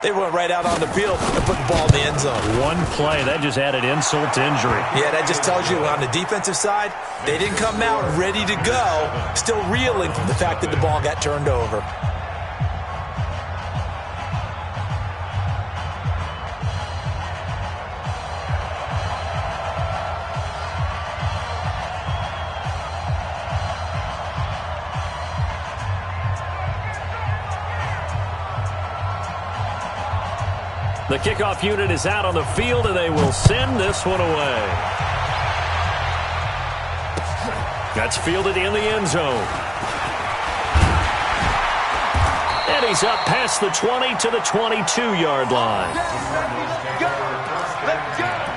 They went right out on the field and put the ball in the end zone. One play, that just added insult to injury. Yeah, that just tells you on the defensive side, they didn't come out ready to go, still reeling from the fact that the ball got turned over. The kickoff unit is out on the field, and they will send this one away. That's fielded in the end zone. And he's up past the 20 to the 22-yard line. Let's go.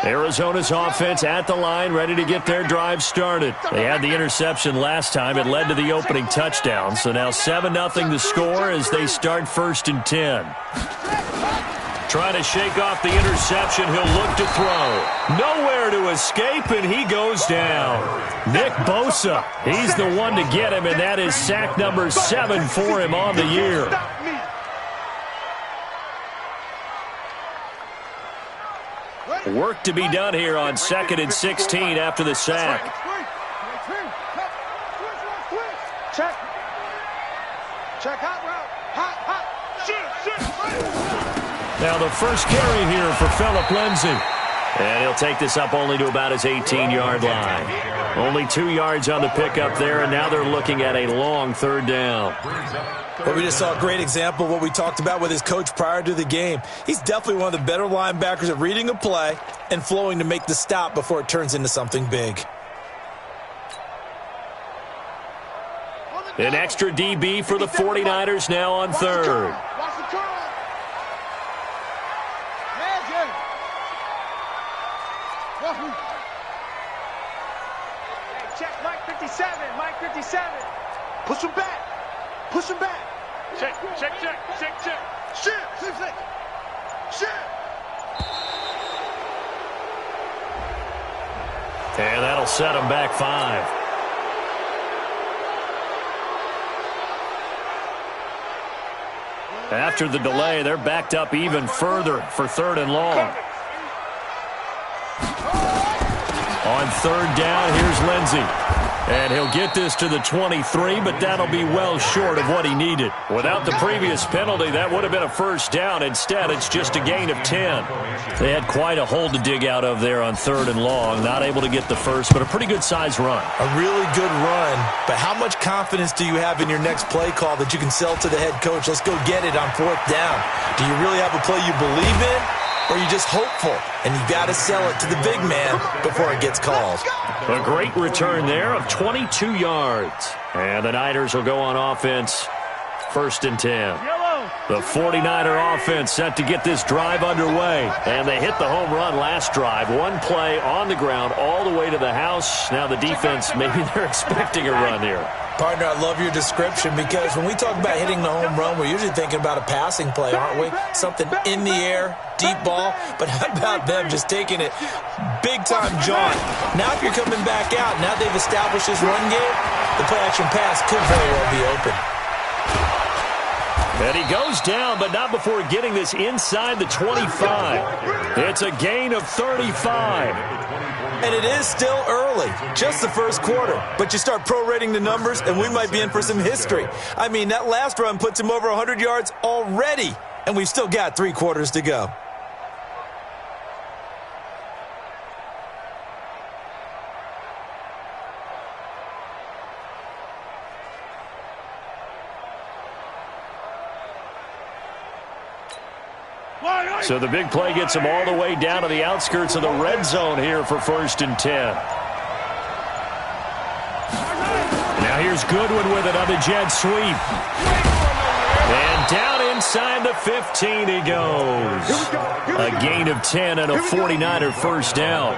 Arizona's offense at the line, ready to get their drive started. They had the interception last time. It led to the opening touchdown. So now 7-0 the score as they start 1st and 10. Trying to shake off the interception. He'll look to throw. Nowhere to escape, and he goes down. Nick Bosa, he's the one to get him, and that is sack number 7 for him on the year. Work to be done here on 2nd and 16 after the sack. Check. Check hot route. Hot. Now the first carry here for Phillip Lindsay. And he'll take this up only to about his 18-yard line. Only 2 yards on the pickup there, and now they're looking at a long 3rd down. But we just saw a great example of what we talked about with his coach prior to the game. He's definitely one of the better linebackers at reading a play and flowing to make the stop before it turns into something big. An extra DB for the 49ers now on 3rd. Check Mike 57. Mike 57. Push him back. Push him back. Check. Shit. And that'll set him back 5. After the delay, they're backed up even further for 3rd and long. On 3rd down, here's Lindsay. And he'll get this to the 23, but that'll be well short of what he needed. Without the previous penalty, that would have been a 1st down. Instead, it's just a gain of 10. They had quite a hole to dig out of there on 3rd and long. Not able to get the first, but a pretty good-sized run. A really good run, but how much confidence do you have in your next play call that you can sell to the head coach? Let's go get it on 4th down. Do you really have a play you believe in? Or are you just hopeful, and you've got to sell it to the big man before it gets called? A great return there of 22 yards. And the Niners will go on offense, 1st and 10. The 49er offense set to get this drive underway. And they hit the home run last drive. One play on the ground all the way to the house. Now the defense, maybe they're expecting a run here. Partner, I love your description because when we talk about hitting the home run, we're usually thinking about a passing play, aren't we? Something in the air, deep ball. But how about them just taking it big-time jaunt? Now if you're coming back out, now they've established this run game, the play-action pass could very well be open. And he goes down, but not before getting this inside the 25. It's a gain of 35. And it is still early, just the 1st quarter. But you start prorating the numbers, and we might be in for some history. I mean, that last run puts him over 100 yards already, and we've still got 3 quarters to go. So the big play gets him all the way down to the outskirts of the red zone here for 1st and 10. here's Goodwin with it on the jet sweep. And down inside the 15 he goes. A gain of 10 and a 49er first down.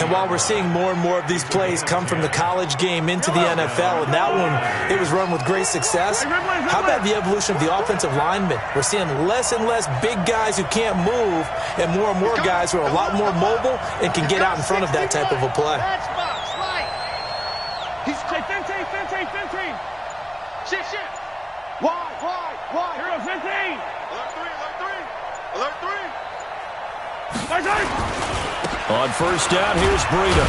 And while we're seeing more and more of these plays come from the college game into the NFL, and that one, it was run with great success, how about the evolution of the offensive linemen? We're seeing less and less big guys who can't move and more guys who are a lot more mobile and can get out in front of that type of a play. He's 15. Shit. Wide. Hero 15. Alert 3. On first down, here's Breida.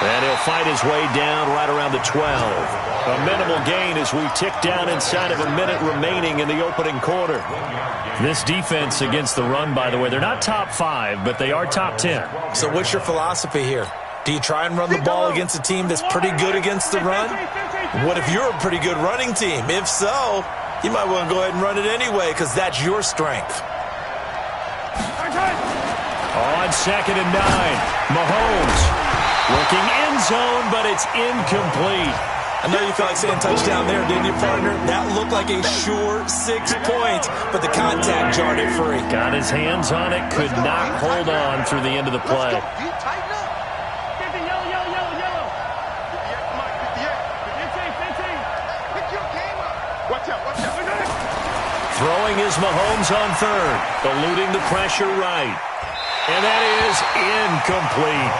And he'll fight his way down right around the 12. A minimal gain as we tick down inside of a minute remaining in the opening quarter. This defense against the run, by the way, they're not top 5, but they are top 10. So what's your philosophy here? Do you try and run the ball against a team that's pretty good against the run? What if you're a pretty good running team? If so, you might want to go ahead and run it anyway because that's your strength. On 2nd and 9, Mahomes looking end zone, but it's incomplete. I know you felt like saying touchdown there, didn't you, partner? That looked like a sure 6 points, but the contact jarred it free. Got his hands on it, could not hold on through the end of the play. Throwing is Mahomes on 3rd, eluding the pressure right. And that is incomplete.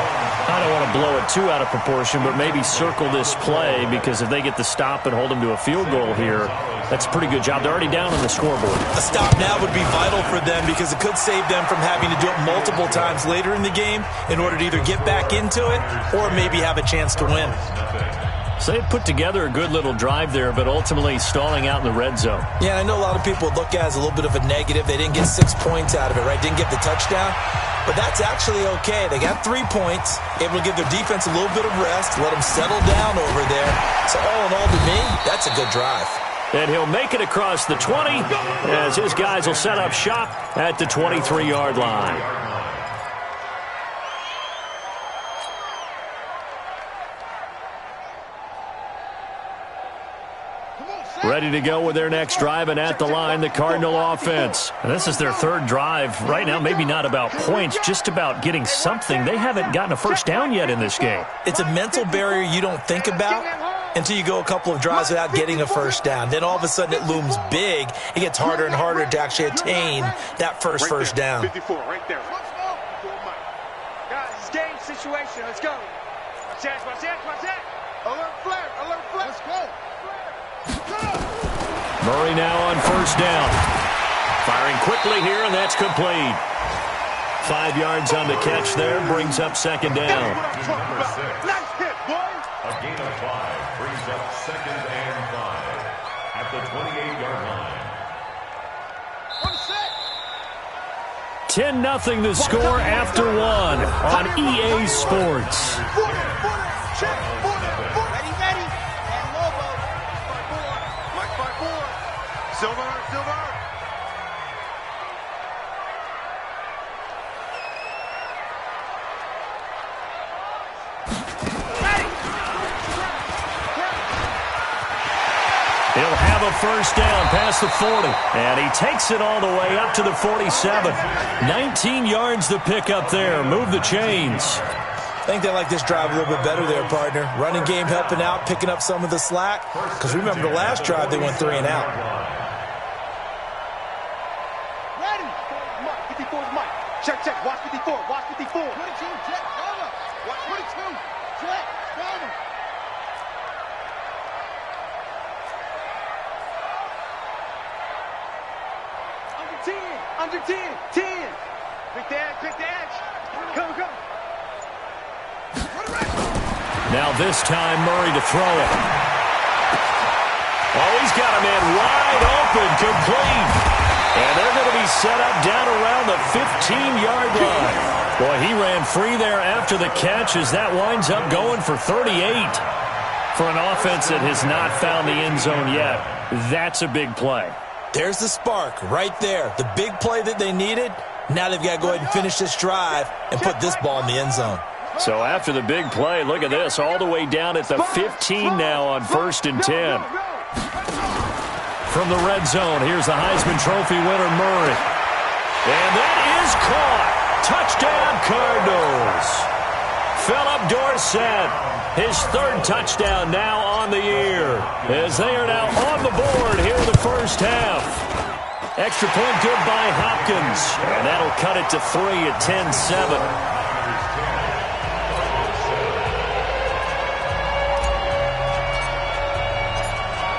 I don't want to blow it too out of proportion, but maybe circle this play because if they get the stop and hold them to a field goal here, that's a pretty good job. They're already down on the scoreboard. A stop now would be vital for them because it could save them from having to do it multiple times later in the game in order to either get back into it or maybe have a chance to win. So they put together a good little drive there, but ultimately stalling out in the red zone. Yeah, and I know a lot of people would look at it as a little bit of a negative. They didn't get 6 points out of it, right? Didn't get the touchdown. But that's actually okay. They got 3 points, able to give their defense a little bit of rest, let them settle down over there. So all in all, to me, that's a good drive. And he'll make it across the 20 as his guys will set up shop at the 23-yard line. Ready to go with their next drive, and at the line, the Cardinal offense. And this is their 3rd drive. Right now, maybe not about points, just about getting something. They haven't gotten a first down yet in this game. It's a mental barrier you don't think about until you go a couple of drives without getting a first down. Then all of a sudden it looms big. It gets harder and harder to actually attain that first down. 54, right there. Guys, it's game situation. Let's go. Watch that. Alert flare. Let's go. Murray now on first down. Firing quickly here, and that's complete. 5 yards on the catch there, brings up 2nd down. Nice hit, boy. A gain of 5 brings up 2nd and 5 at the 28-yard line. 10-0 the score after 1 on EA Sports. Silver. He'll have a first down past the 40, and he takes it all the way up to the 47. 19 yards to pick up there. Move the chains. I think they like this drive a little bit better there, partner. Running game helping out, picking up some of the slack. Because remember the last drive, they went 3 and out. Ready. Mike, 54 is Mike. Check. Watch 54. 22, check. Cover. Watch 22. Check. Cover. Under 10. 10. Pick the edge. Come. Now this time, Murray to throw it. Oh, he's got a man wide open, complete. And they're going to be set up down around the 15-yard line. Boy, he ran free there after the catch as that winds up going for 38. For an offense that has not found the end zone yet, that's a big play. There's the spark right there. The big play that they needed. Now they've got to go ahead and finish this drive and put this ball in the end zone. So after the big play, look at this, all the way down at the 15 now on 1st and 10. From the red zone, here's the Heisman Trophy winner, Murray. And that is caught. Touchdown, Cardinals. Philip Dorsett, his 3rd touchdown now on the year, as they are now on the board here in the first half. Extra point good by Hopkins, and that'll cut it to 3 at 10-7.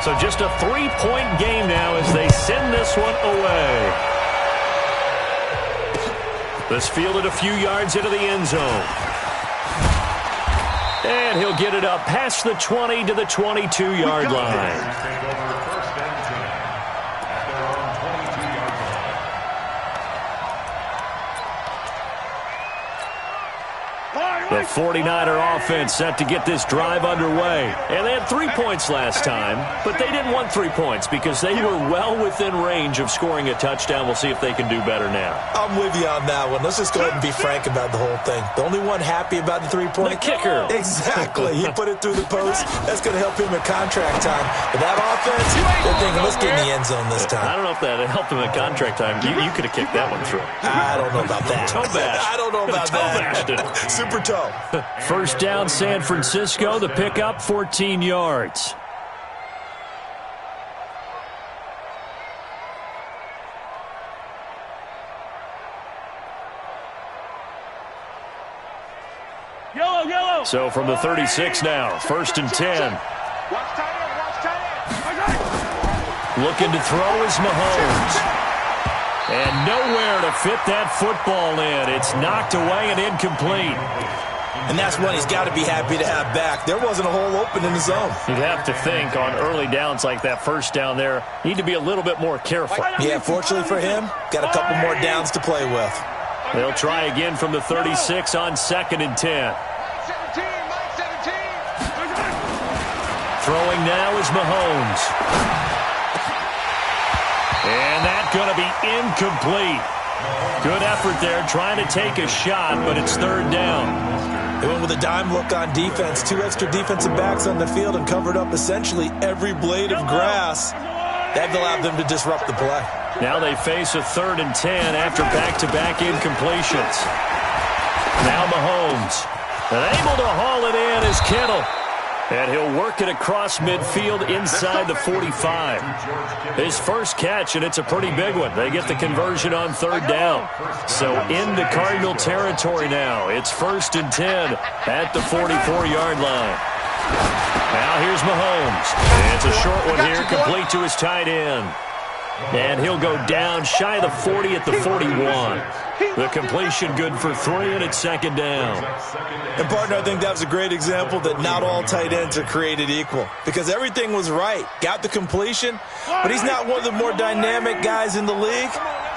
So just a 3-point game now as they send this one away. This fielded a few yards into the end zone. And he'll get it up past the 20 to the 22-yard line. The 49er offense set to get this drive underway. And they had 3 points last time, but they didn't want 3 points because they were well within range of scoring a touchdown. We'll see if they can do better now. I'm with you on that one. Let's just go ahead and be frank about the whole thing. The only one happy about the 3-point? The kicker. Exactly. He put it through the post. That's going to help him at contract time. But that offense, they're thinking, let's get in the end zone this time. I don't know if that helped him at contract time. You could have kicked that one through. I don't know about that. Toe bash. I don't know about that. Super toe. First down, San Francisco. The pickup, 14 yards. Yellow. So from the 36 now, 1st and 10. Watch tight end. Looking to throw is Mahomes. And nowhere to fit that football in. It's knocked away and incomplete. And that's one he's got to be happy to have back. There wasn't a hole open in the zone. You'd have to think on early downs like that first down there, need to be a little bit more careful. Yeah, fortunately for him, got a couple more downs to play with. They'll try again from the 36 on 2nd and 10. Throwing now is Mahomes. And that's going to be incomplete. Good effort there, trying to take a shot, but it's 3rd down. They went with a dime look on defense. 2 extra defensive backs on the field and covered up essentially every blade of grass. That allowed them to disrupt the play. Now they face a 3rd and 10 after back-to-back incompletions. Now Mahomes. And able to haul it in is Kittle. And he'll work it across midfield inside the 45. His first catch, and it's a pretty big one. They get the conversion on 3rd down. So into Cardinal territory now. It's 1st and 10 at the 44-yard line. Now here's Mahomes. And it's a short one here, complete to his tight end. And he'll go down shy of the 40 at the 41. The completion good for 3, and it's 2nd down. And, partner, I think that was a great example that not all tight ends are created equal. Because everything was right. Got the completion, but he's not one of the more dynamic guys in the league.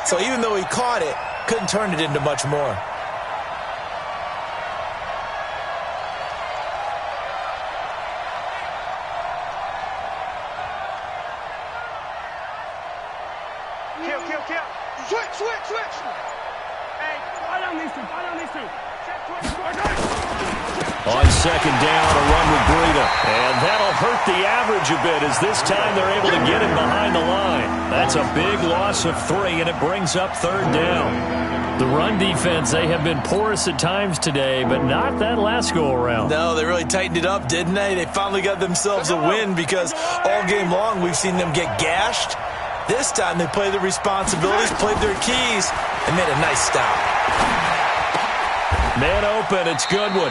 So even though he caught it, couldn't turn it into much more. Switch. Hey, I don't need to. On 2nd down, a run with Breida. And that'll hurt the average a bit as this time they're able to get him behind the line. That's a big loss of 3, and it brings up 3rd down. The run defense, they have been porous at times today, but not that last go-around. No, they really tightened it up, didn't they? They finally got themselves a win because all game long we've seen them get gashed. This time they played their responsibilities, played their keys, and made a nice stop. Man open, it's Goodwin.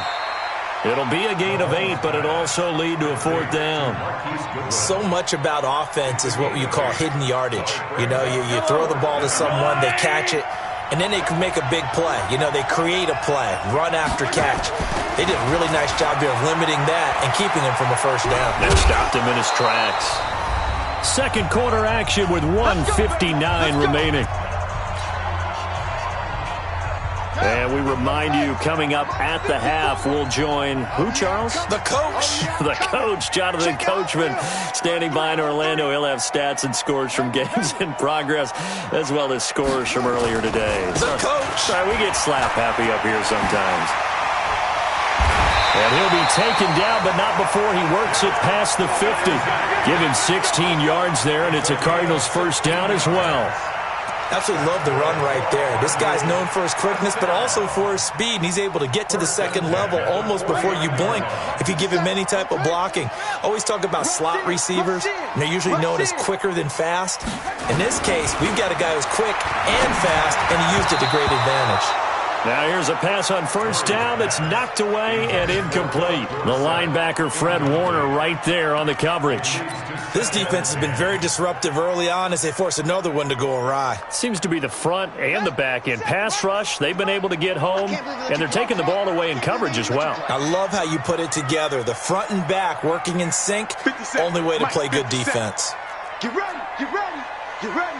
It'll be a gain of 8, but it'll also lead to a 4th down. So much about offense is what you call hidden yardage. You know, you throw the ball to someone, they catch it, and then they can make a big play. You know, they create a play, run after catch. They did a really nice job here of limiting that and keeping him from a 1st down. They stopped him in his tracks. Second quarter action with 1:59 remaining. And we remind you, coming up at the half, we'll join who, Charles? The coach. The coach, Jonathan Coachman, standing by in Orlando. He'll have stats and scores from games in progress, as well as scores from earlier today. The coach. Sorry, we get slap happy up here sometimes. And he'll be taken down, but not before he works it past the 50. Give him 16 yards there, and it's a Cardinals first down as well. Absolutely love the run right there. This guy's known for his quickness, but also for his speed, and he's able to get to the second level almost before you blink if you give him any type of blocking. Always talk about slot receivers, and they're usually known as quicker than fast. In this case, we've got a guy who's quick and fast, and he used it to great advantage. Now here's a pass on first down that's knocked away and incomplete. The linebacker Fred Warner right there on the coverage. This defense has been very disruptive early on as they force another one to go awry. Seems to be the front and the back end. Pass rush, they've been able to get home, and they're taking the ball away in coverage as well. I love how you put it together. The front and back working in sync, only way to play good defense. Get ready, get ready, get ready.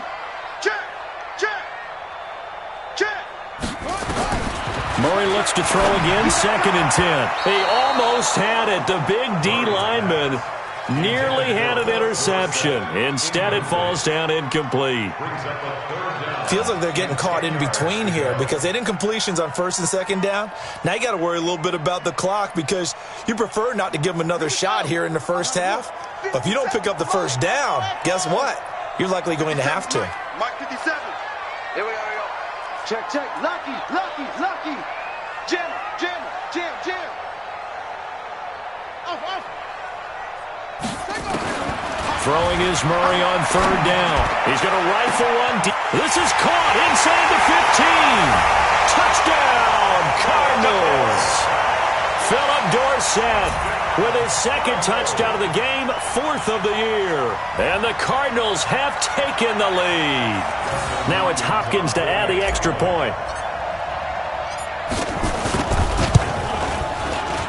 Check, check, check. Murray looks to throw again, 2nd and 10. He almost had it. The big D lineman nearly had an interception. Instead, it falls down incomplete. Feels like they're getting caught in between here because they didn't completions on 1st and 2nd down. Now you got to worry a little bit about the clock because you prefer not to give them another shot here in the first half. But if you don't pick up the first down, guess what? You're likely going to have to. Mike 57. Here we go. Check, check. Lucky, lucky, lucky. Jam, jam, jam, jam. Off, off. Throwing is Murray on 3rd down. He's going to rifle one deep. This is caught inside the 15. Touchdown, Cardinals. Philip Dorsett with his 2nd touchdown of the game, 4th of the year. And the Cardinals have taken the lead. Now it's Hopkins to add the extra point.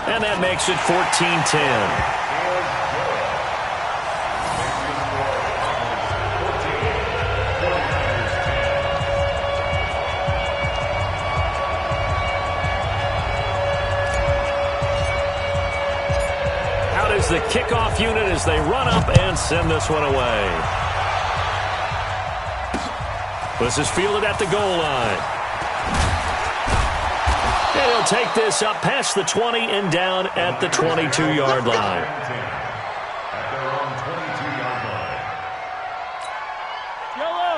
And that makes it 14-10. The kickoff unit as they run up and send this one away. This is fielded at the goal line. And he'll take this up past the 20 and down at the 22-yard line.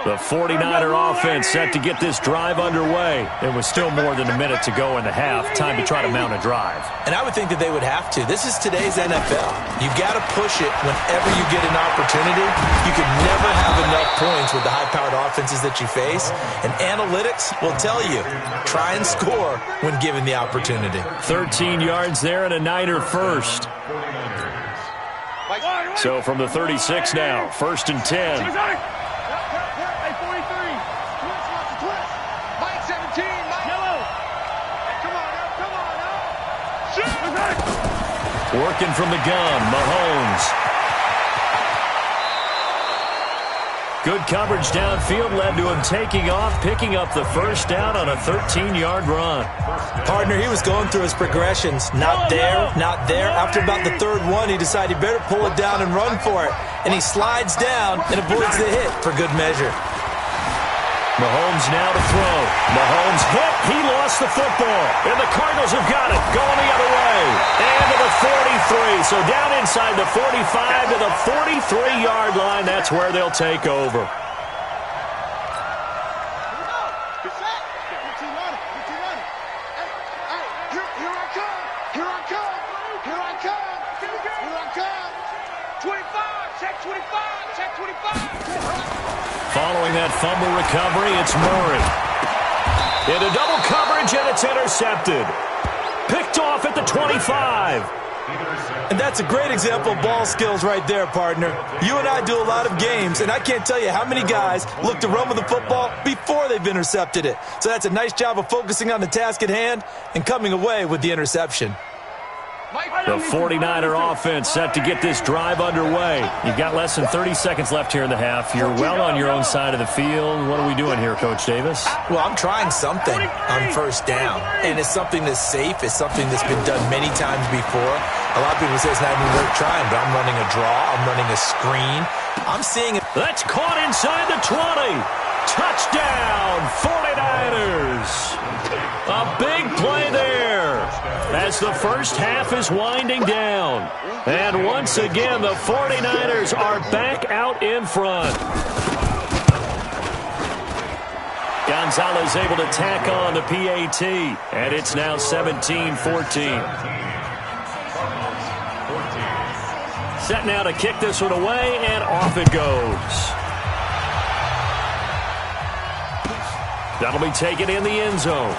The 49er offense set to get this drive underway. There was still more than a minute to go in the half. Time to try to mount a drive. And I would think that they would have to. This is today's NFL. You've got to push it whenever you get an opportunity. You can never have enough points with the high-powered offenses that you face. And analytics will tell you, try and score when given the opportunity. 13 yards there and a Niner first. So from the 36 now, 1st and 10. Working from the gun, Mahomes. Good coverage downfield led to him taking off, picking up the first down on a 13-yard run. Partner, he was going through his progressions. Not there, not there. After about the 3rd one, he decided he better pull it down and run for it. And he slides down and avoids the hit for good measure. Mahomes now to throw. Mahomes hit. He lost the football. And the Cardinals have got it. Going the other way. And to the 43. So down inside the 45 to the 43-yard line. That's where they'll take over. Following that fumble recovery, it's Murray. Into double coverage, and it's intercepted. Picked off at the 25. And that's a great example of ball skills right there, partner. You and I do a lot of games, and I can't tell you how many guys look to run with the football before they've intercepted it. So that's a nice job of focusing on the task at hand and coming away with the interception. The 49er offense set to get this drive underway. You've got less than 30 seconds left here in the half. You're well on your own side of the field. What are we doing here, Coach Davis? Well, I'm trying something on first down, and it's something that's safe. It's something that's been done many times before. A lot of people say it's not even worth trying, but I'm running a draw. I'm running a screen. I'm seeing it. That's caught inside the 20. Touchdown, 49ers. A big play there as the first half is winding down. And once again, the 49ers are back out in front. Gonzalez able to tack on the PAT, and it's now 17-14. Set now to kick this one away, and off it goes. That'll be taken in the end zone.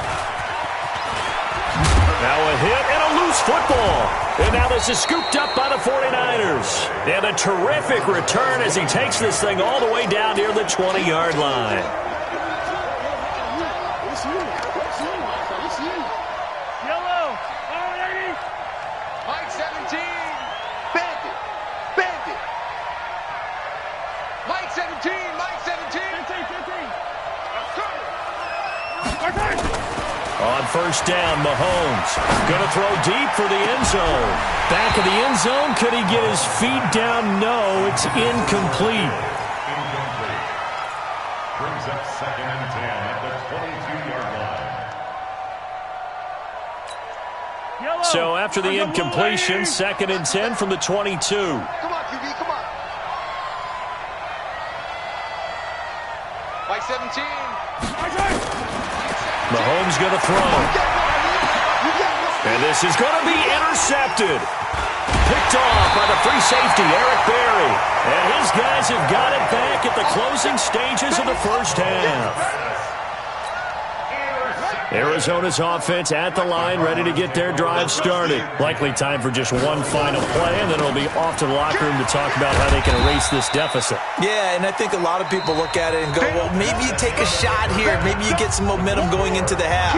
Now a hit and a loose football. And now this is scooped up by the 49ers. And a terrific return as he takes this thing all the way down near the 20-yard line. Yellow. Mike 17. Bandit. Bandit. Mike 17. Mike 17. 15. On first down, Mahomes going to throw deep for the end zone. Back of the end zone. Could he get his feet down? No, it's incomplete. Incomplete. Brings up 2nd and 10 at the 22-yard line. So after the incompletion, 2nd and 10 from the 22. Come on, QB, come on. Mike 17. Mahomes going to throw. And this is going to be intercepted. Picked off by the free safety, Eric Berry. And his guys have got it back at the closing stages of the first half. Arizona's offense at the line, ready to get their drive started. Likely time for just one final play, and then it'll be off to the locker room to talk about how they can erase this deficit. Yeah, and I think a lot of people look at it and go, well, maybe you take a shot here. Maybe you get some momentum going into the half.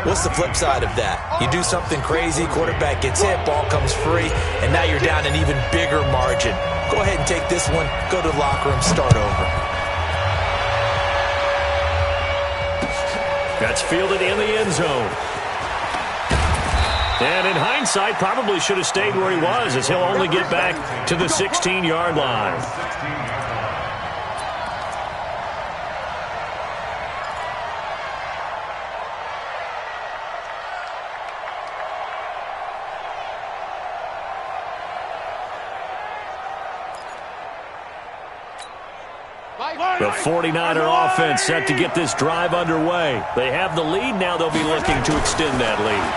What's the flip side of that? You do something crazy, quarterback gets hit, ball comes free, and now you're down an even bigger margin. Go ahead and take this one, go to the locker room, start over. That's fielded in the end zone. And in hindsight, probably should have stayed where he was, as he'll only get back to the 16-yard line. The 49er offense set to get this drive underway. They have the lead. Now they'll be looking to extend that lead.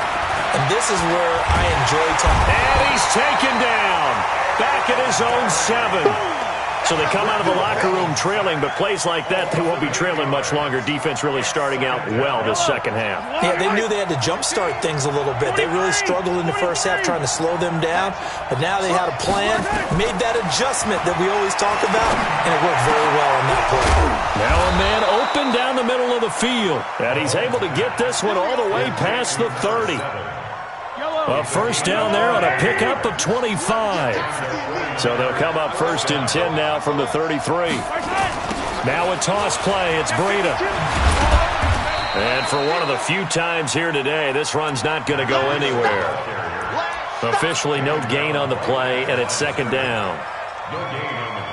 And this is where I enjoy talking. And he's taken down. Back at his own 7. So they come out of the locker room trailing, but plays like that, they won't be trailing much longer. Defense really starting out well this second half. Yeah, they knew they had to jumpstart things a little bit. They really struggled in the first half trying to slow them down, but now they had a plan, made that adjustment that we always talk about, and it worked very well on that play. Now a man open down the middle of the field, and he's able to get this one all the way past the 30. A first down there on a pickup of 25. So they'll come up 1st and 10 now from the 33. Now a toss play. It's Breida. And for one of the few times here today, this run's not going to go anywhere. Officially no gain on the play, and it's 2nd down.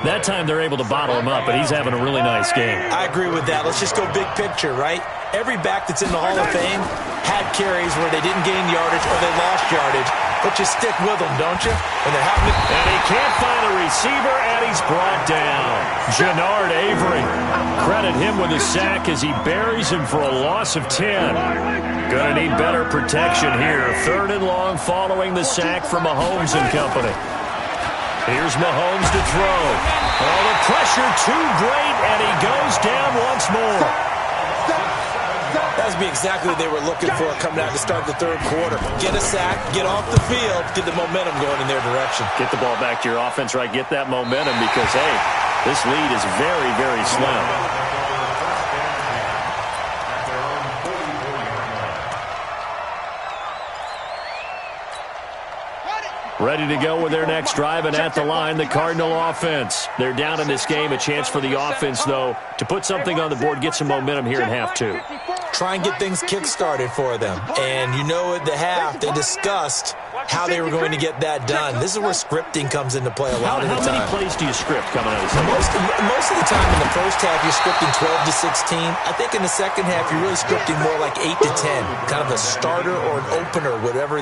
That time they're able to bottle him up, but he's having a really nice game. I agree with that. Let's just go big picture, right? Every back that's in the Hall of Fame had carries where they didn't gain yardage or they lost yardage, but you stick with them, don't you? When they're having to... And he can't find a receiver, and he's brought down. Jannard Avery. Credit him with a sack as he buries him for a loss of 10. Gonna need better protection here. 3rd and long following the sack from Mahomes and company. Here's Mahomes to throw. Oh, the pressure too great, and he goes down once more. That would be exactly what they were looking for coming out to start the 3rd quarter. Get a sack, get off the field, get the momentum going in their direction. Get the ball back to your offense, right? Get that momentum because, hey, this lead is very, very slim. Ready to go with their next drive, and at the line, the Cardinal offense. They're down in this game. A chance for the offense, though, to put something on the board, get some momentum here in half 2. Try and get things kick-started for them. And you know at the half, they discussed how they were going to get that done. This is where scripting comes into play a lot of the time. How many plays do you script coming out of the second? Most of the time in the first half, you're scripting 12 to 16. I think in the second half, you're really scripting more like 8 to 10, kind of a starter or an opener, whatever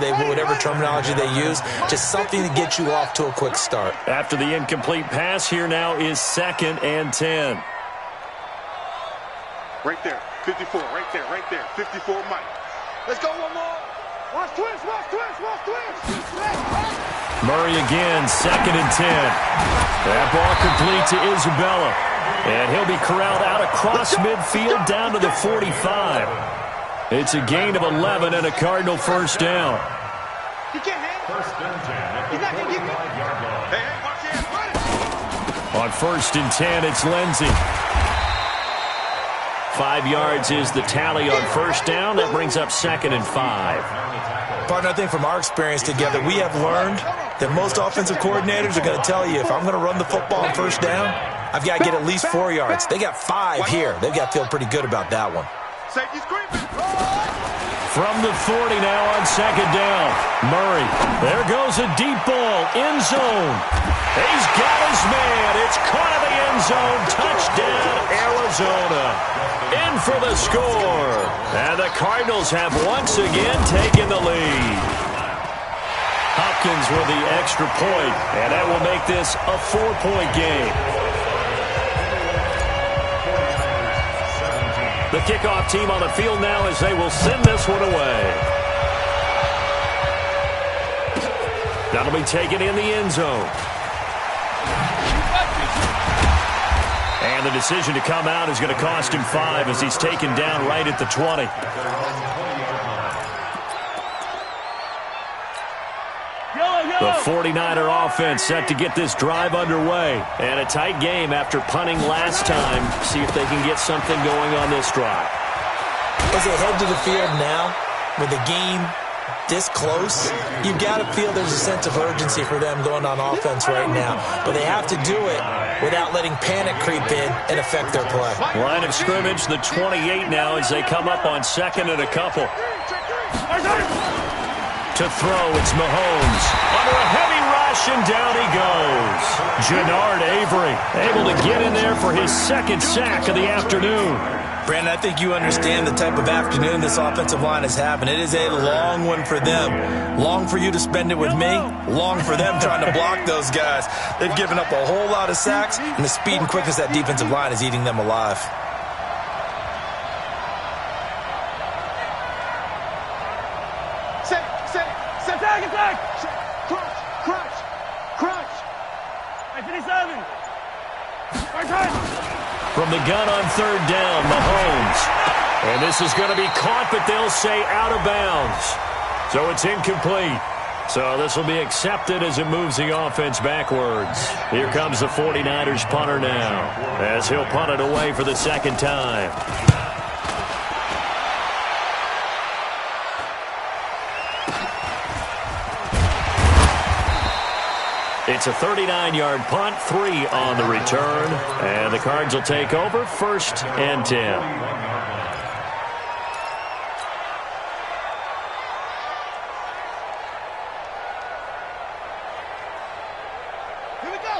terminology they use, just something to get you off to a quick start. After the incomplete pass, here now is 2nd and 10. Right there, 54, right there, 54, Mike. Let's go one more. Watch twist. Murray again, 2nd and 10. That ball complete to Isabella. And he'll be corralled out across midfield down to the 45. It's a gain of 11 and a Cardinal first down. You can't hang. First and 10. He's not going to give me. Hey, watch it. Run it. On 1st and 10, it's Lindsey. 5 yards is the tally on first down. That brings up 2nd and 5. Partner, I think from our experience together, we have learned that most offensive coordinators are going to tell you, if I'm going to run the football on first down, I've got to get at least 4 yards. They got 5 here. They've got to feel pretty good about that one. Safety screaming. From the 40 now on 2nd down. Murray. There goes a deep ball. End zone. He's got his man. It's caught in the end zone. Touchdown, Arizona. In for the score. And the Cardinals have once again taken the lead. Hopkins with the extra point, and that will make this a 4-point game. The kickoff team on the field now as they will send this one away. That'll be taken in the end zone. And the decision to come out is going to cost him 5 as he's taken down right at the 20. The 49er offense set to get this drive underway. And a tight game after punting last time. See if they can get something going on this drive. As they head to the field now, with the game this close, you've got to feel there's a sense of urgency for them going on offense right now. But they have to do it without letting panic creep in and affect their play. Line of scrimmage, the 28 now as they come up on 2nd and a couple. To throw, it's Mahomes. Under a heavy rush, and down he goes. Jannard Avery able to get in there for his 2nd sack of the afternoon. Brandon, I think you understand the type of afternoon this offensive line is having. It is a long one for them. Long for you to spend it with me. Long for them trying to block those guys. They've given up a whole lot of sacks, and the speed and quickness of that defensive line is eating them alive. From the gun on 3rd down, Mahomes. And this is going to be caught, but they'll say out of bounds. So it's incomplete. So this will be accepted as it moves the offense backwards. Here comes the 49ers punter now, as he'll punt it away for the 2nd time. It's a 39-yard punt, 3 on the return. And the Cards will take over 1st and 10.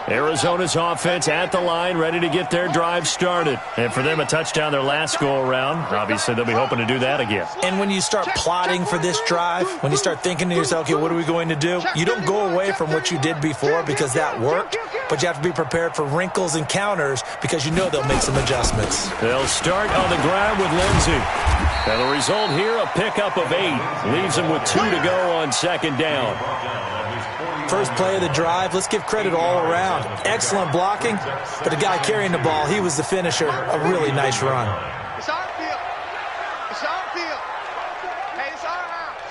Arizona's offense at the line, ready to get their drive started. And for them, a touchdown their last go-around. Obviously, they'll be hoping to do that again. And when you start plotting for this drive, when you start thinking to yourself, okay, what are we going to do? You don't go away from what you did before because that worked, but you have to be prepared for wrinkles and counters because you know they'll make some adjustments. They'll start on the ground with Lindsey. And the result here, a pickup of 8. Leaves them with 2 to go on 2nd down. First play of the drive, let's give credit all around. Excellent blocking, but the guy carrying the ball, he was the finisher. A really nice run. It's our field. It's our field. Hey, it's our house.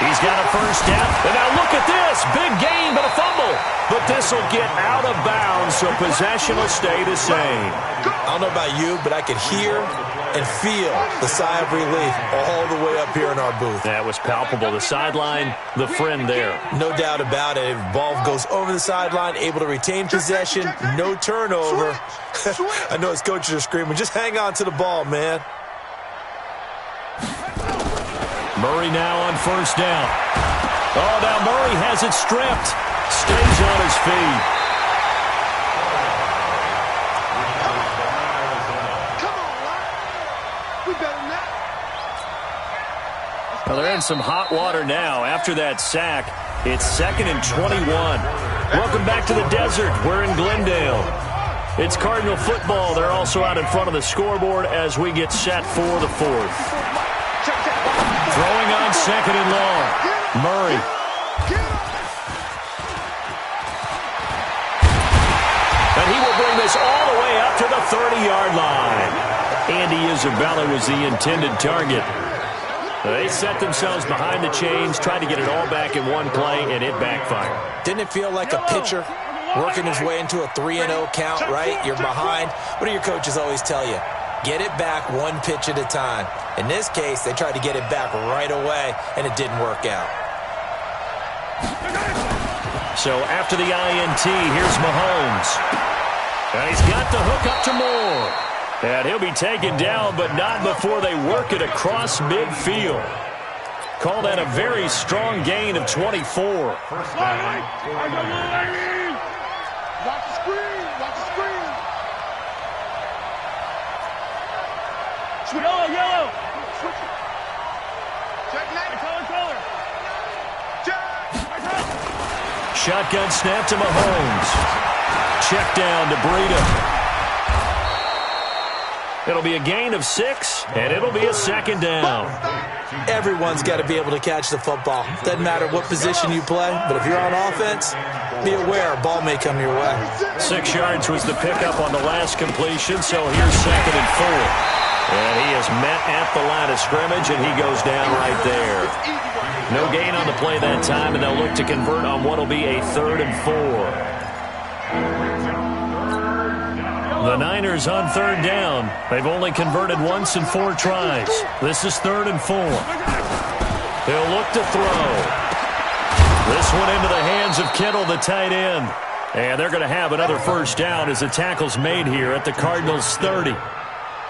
He's got a first down. And now look at this. Big gain, but a fumble. But this will get out of bounds, so possession will stay the same. I don't know about you, but I could hear and feel the sigh of relief all the way up here in our booth. That was palpable. The sideline, the friend there. No doubt about it. Ball goes over the sideline, able to retain possession, no turnover. I know his coaches are screaming, just hang on to the ball, man. Murray now on first down. Oh, now Murray has it stripped. Stays on his feet. Well, they're in some hot water now. After that sack, it's 2nd and 21. Welcome back to the desert. We're in Glendale. It's Cardinal football. They're also out in front of the scoreboard as we get set for the 4th. Throwing on 2nd and long. Murray. And he will bring this all the way up to the 30-yard line. Andy Isabella was the intended target. They set themselves behind the chains, tried to get it all back in one play, and it backfired. Didn't it feel like a pitcher working his way into a 3-0 count, right? You're behind. What do your coaches always tell you? Get it back one pitch at a time. In this case, they tried to get it back right away, and it didn't work out. So after the INT, here's Mahomes. And he's got the hook up to Moore. And he'll be taken down, but not before they work it across midfield. Call that a very strong gain of 24. Watch the screen. Watch the screen. Yellow. Check that. Color. Shotgun snap to Mahomes. Check down to Breida. It'll be a gain of 6, and it'll be a 2nd down. Everyone's got to be able to catch the football. Doesn't matter what position you play, but if you're on offense, be aware a ball may come your way. 6 yards was the pickup on the last completion, so here's 2nd and 4. And he is met at the line of scrimmage, and he goes down right there. No gain on the play that time, and they'll look to convert on what will be a 3rd and 4. The Niners on 3rd down. They've only converted once in 4 tries. This is 3rd and 4. He'll look to throw. This one into the hands of Kittle, the tight end. And they're going to have another first down as the tackle's made here at the Cardinals' 30.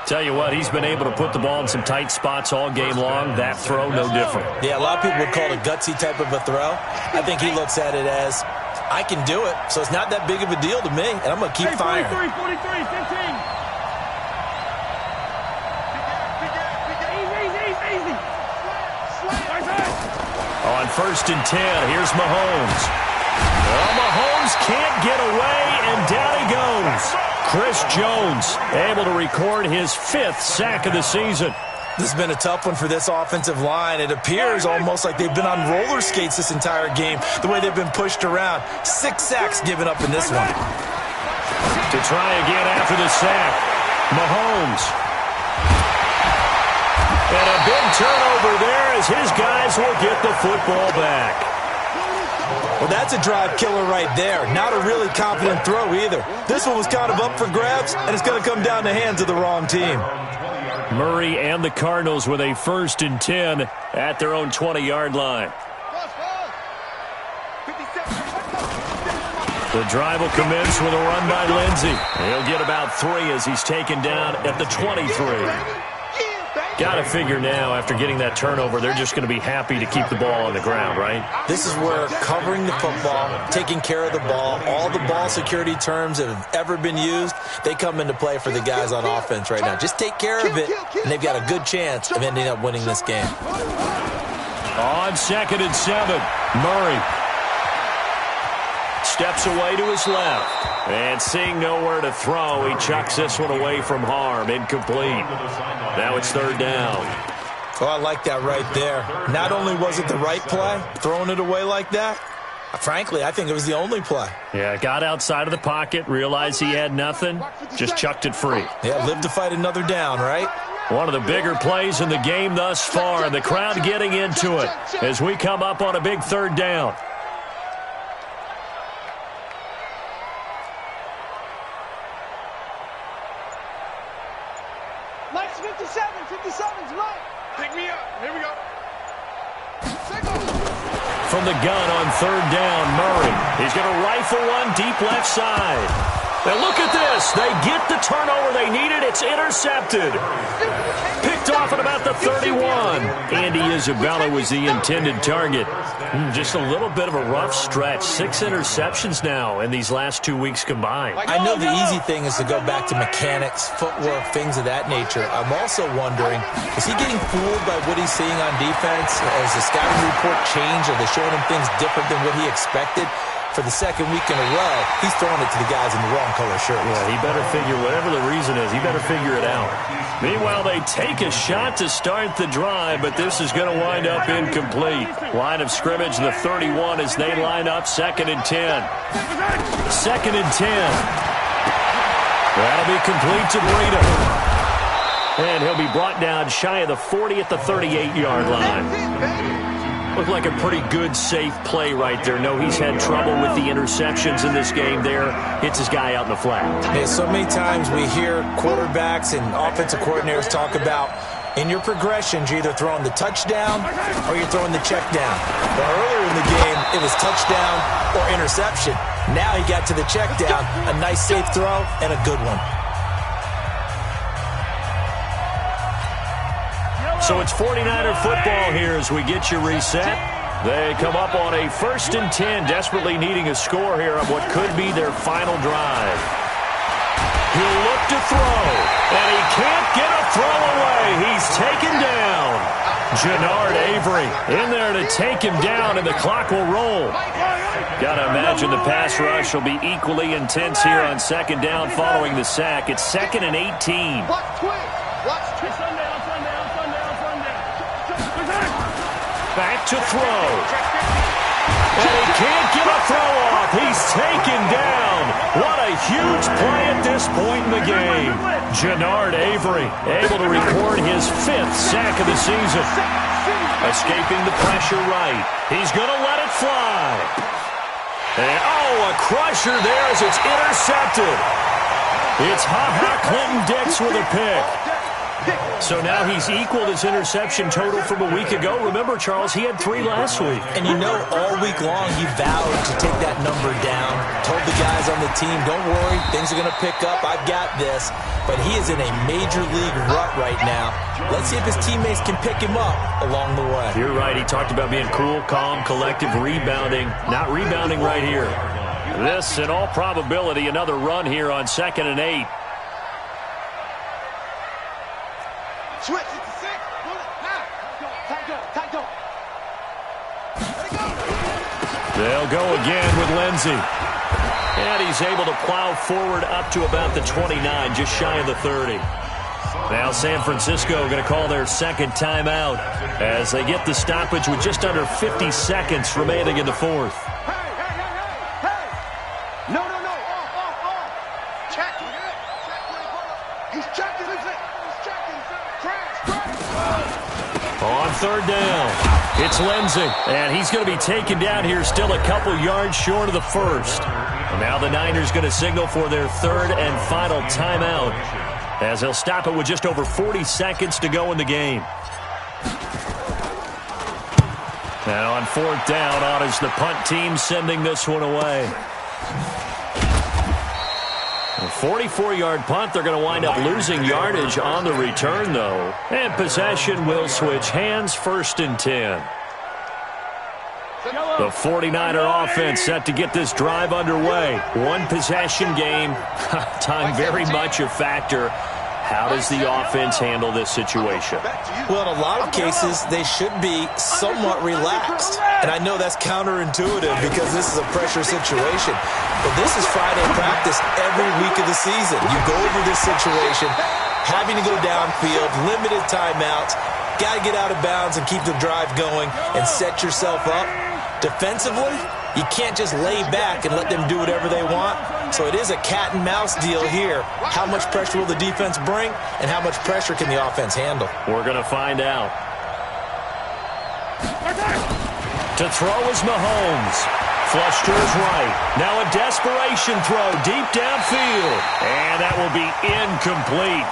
Tell you what, he's been able to put the ball in some tight spots all game long. That throw, no different. Yeah, a lot of people would call it a gutsy type of a throw. I think he looks at it as, I can do it, so it's not that big of a deal to me, and I'm going to keep firing. 43, 15. Easy. On 1st and 10, here's Mahomes. Well, Mahomes can't get away, and down he goes. Chris Jones able to record his 5th sack of the season. This has been a tough one for this offensive line. It appears almost like they've been on roller skates this entire game, the way they've been pushed around. 6 sacks given up in this one. To try again after the sack, Mahomes. And a big turnover there as his guys will get the football back. Well, that's a drive killer right there. Not a really confident throw either. This one was kind of up for grabs, and it's going to come down the hands of the wrong team. Murray and the Cardinals with a 1st and 10 at their own 20-yard line. The drive will commence with a run by Lindsey. He'll get about 3 as he's taken down at the 23. Got to figure now, after getting that turnover, they're just going to be happy to keep the ball on the ground, right? This is where covering the football, taking care of the ball, all the ball security terms that have ever been used, they come into play for the guys on offense right now. Just take care of it, and they've got a good chance of ending up winning this game. On 2nd and 7, Murray steps away to his left. And seeing nowhere to throw, he chucks this one away from harm. Incomplete. Now it's 3rd down. Oh, I like that right there. Not only was it the right play, throwing it away like that, frankly, I think it was the only play. Yeah, got outside of the pocket, realized he had nothing, just chucked it free. Yeah, live to fight another down, right? One of the bigger plays in the game thus far, and the crowd getting into it as we come up on a big 3rd down. Here we go. From the gun on third down, Murray. He's going to rifle one deep left side. And look at this. They get the turnover they needed. It's intercepted. Picked off at about the 31. Andy Isabella was the intended target. Just a little bit of a rough stretch. 6 interceptions now in these last 2 weeks combined. I know the easy thing is to go back to mechanics, footwork, things of that nature. I'm also wondering, is he getting fooled by what he's seeing on defense? Has the scouting report changed? Are they showing him things different than what he expected? For the second week in a row, he's throwing it to the guys in the wrong color shirts. Yeah, he better figure, whatever the reason is, he better figure it out. Meanwhile, they take a shot to start the drive, but this is going to wind up incomplete. Line of scrimmage, the 31 as they line up, 2nd and 10. 2nd and 10. That'll be complete to Breida. And he'll be brought down shy of the 40 at the 38-yard line. Looked like a pretty good, safe play right there. No, he's had trouble with the interceptions in this game there. Hits his guy out in the flat. Yeah, so many times we hear quarterbacks and offensive coordinators talk about in your progressions, you're either throwing the touchdown or you're throwing the check down. Well, earlier in the game, it was touchdown or interception. Now he got to the check down, a nice safe throw and a good one. So it's 49er football here as we get you reset. They come up on a 1st and 10, desperately needing a score here on what could be their final drive. He'll look to throw, and he can't get a throw away. He's taken down. Jannard Avery in there to take him down, and the clock will roll. Got to imagine the pass rush will be equally intense here on 2nd down following the sack. It's 2nd and 18. Back to throw. And he can't get a throw off. He's taken down. What a huge play at this point in the game. Jannard Avery able to record his 5th sack of the season. Escaping the pressure right. He's going to let it fly. And a crusher there as it's intercepted. It's Ha-Ha Clinton-Dix with a pick. So now he's equaled his interception total from a week ago. Remember, Charles, he had 3 last week. And you know, all week long he vowed to take that number down. Told the guys on the team, don't worry, things are going to pick up. I've got this. But he is in a major league rut right now. Let's see if his teammates can pick him up along the way. You're right. He talked about being cool, calm, collective, rebounding. Not rebounding right here. This, in all probability, another run here on 2nd and 8. Switch. 6. Tight go. They'll go again with Lindsey. And he's able to plow forward up to about the 29, just shy of the 30. Now San Francisco going to call their 2nd timeout as they get the stoppage with just under 50 seconds remaining in the 4th. Hey. No. Check. He's checking. On 3rd down, it's Lindsey, and he's going to be taken down here still a couple yards short of the 1st. And now the Niners going to signal for their 3rd and final timeout as they'll stop it with just over 40 seconds to go in the game. Now on 4th down, on is the punt team sending this one away. A 44-yard punt. They're going to wind up losing yardage on the return, though. And possession will switch hands, 1st and 10. The 49er offense set to get this drive underway. One possession game. Time very much a factor. How does the offense handle this situation? Well, in a lot of cases, they should be somewhat relaxed. And I know that's counterintuitive because this is a pressure situation. But this is Friday practice every week of the season. You go over this situation, having to go downfield, limited timeouts, got to get out of bounds and keep the drive going and set yourself up. Defensively, you can't just lay back and let them do whatever they want. So it is a cat and mouse deal here. How much pressure will the defense bring and how much pressure can the offense handle? We're going to find out. To throw is Mahomes. Flush to his right. Now a desperation throw deep downfield. And that will be incomplete.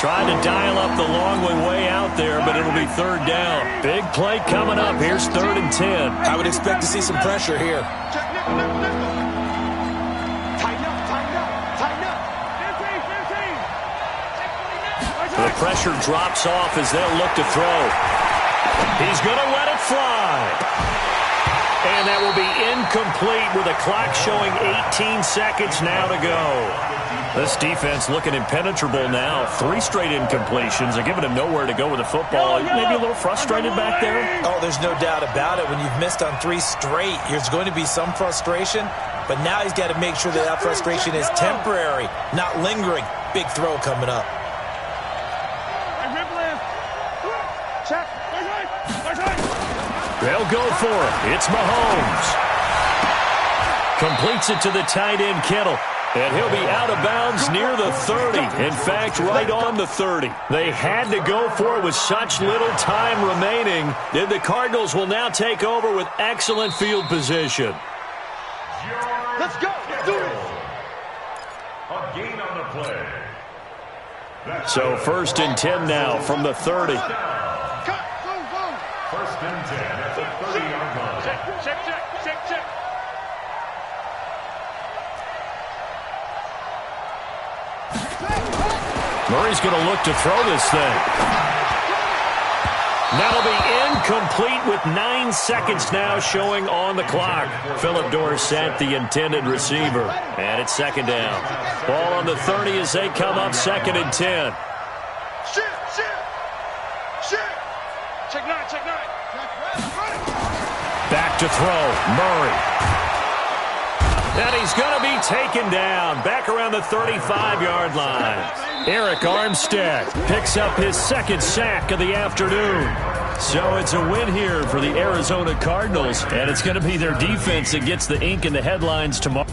Trying to dial up the long way out there, but it'll be third down. Big play coming up. Here's 3rd and 10. I would expect to see some pressure here. The pressure drops off as they'll look to throw. He's going to let it fly. And that will be incomplete with a clock showing 18 seconds now to go. This defense looking impenetrable now. 3 straight incompletions. They're giving him nowhere to go with the football. Maybe a little frustrated back there. Oh, there's no doubt about it. When you've missed on 3 straight, there's going to be some frustration. But now he's got to make sure that frustration is temporary, not lingering. Big throw coming up. They'll go for it. It's Mahomes. Completes it to the tight end, Kittle. And he'll be out of bounds near the 30. In fact, right on the 30. They had to go for it with such little time remaining. Then the Cardinals will now take over with excellent field position. Let's go. Let's do it. A gain on the play. So 1st and 10 now from the 30. First and 10 at the 30-yard line. Check. Murray's going to look to throw this thing. That'll be incomplete with 9 seconds now showing on the clock. Phillip Dorsett, the intended receiver. And it's 2nd down. Ball on the 30 as they come up 2nd and 10. Shit. Check 9. Back to throw. Murray. And he's going to be taken down back around the 35-yard line. Eric Armstead picks up his 2nd sack of the afternoon. So it's a win here for the Arizona Cardinals, and it's going to be their defense that gets the ink in the headlines tomorrow.